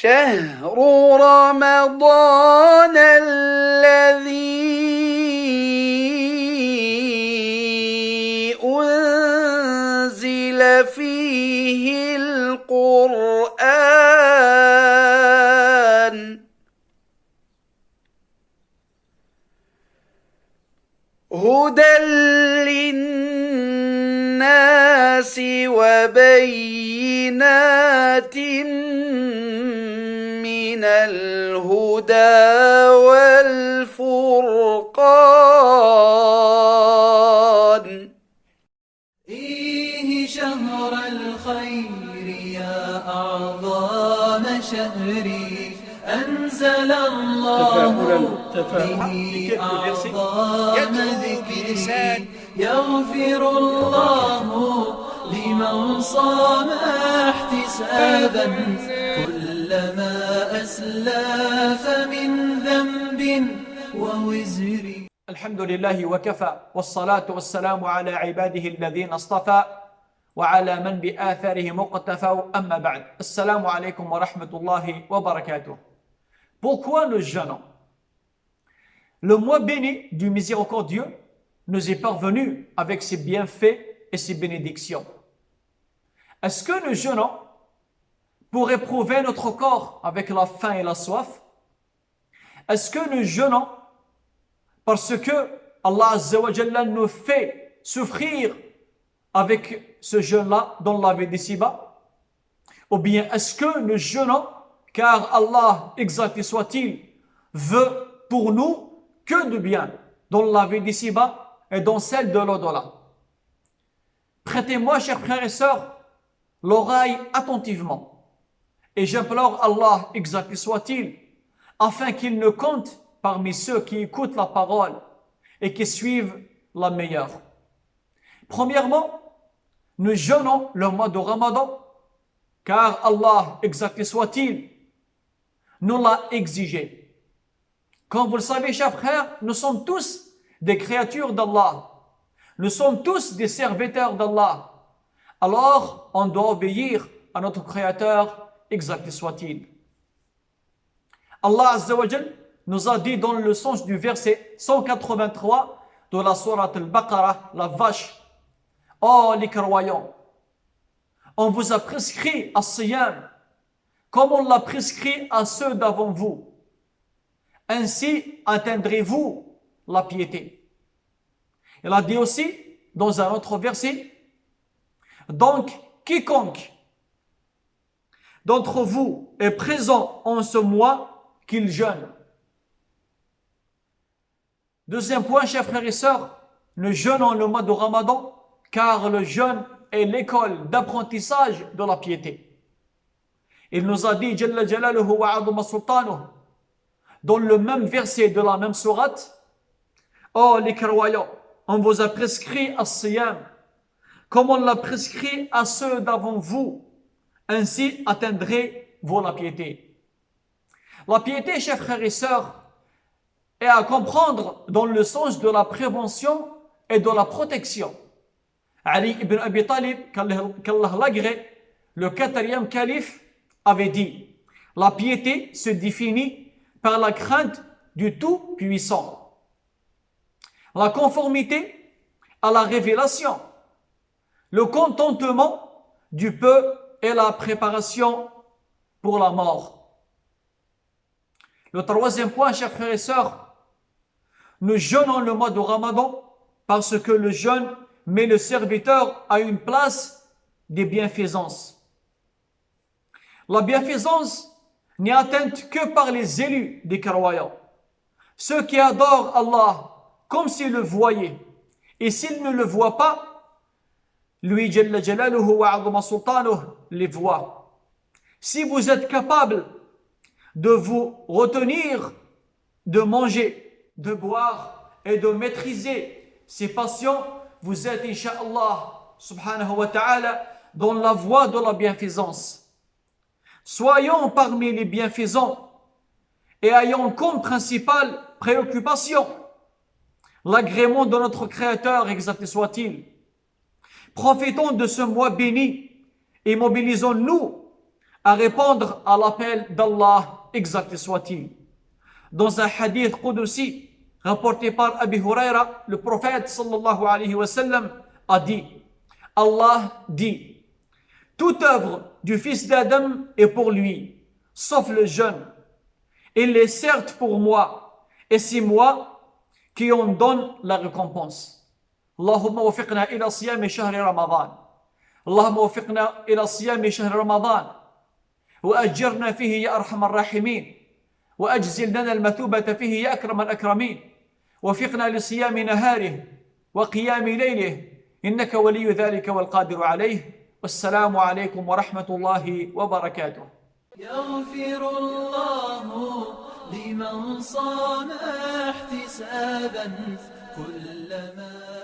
شهر رمضان الذي أنزل فيه القرآن هدى للناس وبينات من الهدى والفرقان فيه شهر الخير يا أعظم شهري أنزل الله به أعظم ذكري يغفر الله لمن صام احتسابا كلما أسلف من ذنب ووزر. الحمد لله وكفى والصلاة والسلام على عباده الذين اصطفى وعلى من بآثاره مقتفى أما بعد. Assalamu alaikum wa rahmatullahi wa barakatuh. Pourquoi nous jeûnons? Le mois béni du miséricordieux nous est parvenu avec ses bienfaits et ses bénédictions. Est-ce que nous jeûnons pour éprouver notre corps avec la faim et la soif? Est-ce que nous jeûnons parce que Allah Azza wa Jalla nous fait souffrir avec ce jeûne-là dans la vie d'ici-bas? Ou bien est-ce que nous jeûnons car Allah, exalté soit-il, veut pour nous que du bien dans la vie d'ici-bas et dans celle de l'au-delà? Prêtez-moi, chers frères et sœurs, l'oreille attentivement et j'implore Allah, exalté soit-il, afin qu'il ne compte parmi ceux qui écoutent la parole et qui suivent la meilleure. Premièrement, nous jeûnons le mois de Ramadan, car Allah, exalté soit-il, nous l'a exigé. Comme vous le savez, chers frères, nous sommes tous des créatures d'Allah. Nous sommes tous des serviteurs d'Allah. Alors, on doit obéir à notre Créateur, exalté soit-il. Allah Azza wa Jal nous a dit dans le sens du verset 183 de la sourate Al-Baqarah, la vache: oh les croyants, on vous a prescrit à Siyam comme on l'a prescrit à ceux d'avant vous. Ainsi atteindrez-vous la piété. Il a dit aussi dans un autre verset: donc quiconque d'entre vous est présent en ce mois, qu'il jeûne. Deuxième point, chers frères et sœurs, nous jeûnons le mois de Ramadan car le jeûne est l'école d'apprentissage de la piété. Il nous a dit Jalla Jalaluhu wa Azama Sultanuhu dans le même verset de la même sourate: oh les croyants, on vous a prescrit à Siyam comme on l'a prescrit à ceux d'avant vous, ainsi atteindrez-vous la piété. La piété, chers frères et sœurs, est à comprendre dans le sens de la prévention et de la protection. Ali ibn Abi Talib, qu'Allah l'agrée, le 4e calife, avait dit: la piété se définit par la crainte du Tout-Puissant, la conformité à la révélation, le contentement du peu et la préparation pour la mort. Le troisième point, chers frères et sœurs, nous jeûnons le mois de Ramadan parce que le jeûne met le serviteur à une place des bienfaisances. La bienfaisance n'est atteinte que par les élus des croyants, ceux qui adorent Allah comme s'ils le voyaient, et s'ils ne le voient pas, lui Jalla Jalaluhu wa Azama Sultanuhu les voit. Si vous êtes capable de vous retenir, de manger, de boire et de maîtriser ces passions, vous êtes, Inch'Allah, subhanahu wa ta'ala, dans la voie de la bienfaisance. Soyons parmi les bienfaisants et ayons comme principale préoccupation l'agrément de notre Créateur, exalté soit-il. Profitons de ce mois béni et mobilisons-nous à répondre à l'appel d'Allah, exact soit-il. Dans un hadith Qudsi rapporté par Abi Huraira, le prophète sallallahu alayhi wa sallam a dit, Allah dit, toute œuvre du fils d'Adam est pour lui, sauf le jeûne. Il est certes pour moi, et c'est moi qui en donne la récompense. Allahumma wafiqna ila siyami shahri Ramadan. Allahumma wafiqna ila siyami shahri Ramadan. وأجرنا فيه يا أرحم الراحمين وأجزل لنا المثوبة فيه يا أكرم الأكرمين وفقنا لصيام نهاره وقيام ليله إنك ولي ذلك والقادر عليه والسلام عليكم ورحمة الله وبركاته. يغفر الله لمن صام احتسابا كلما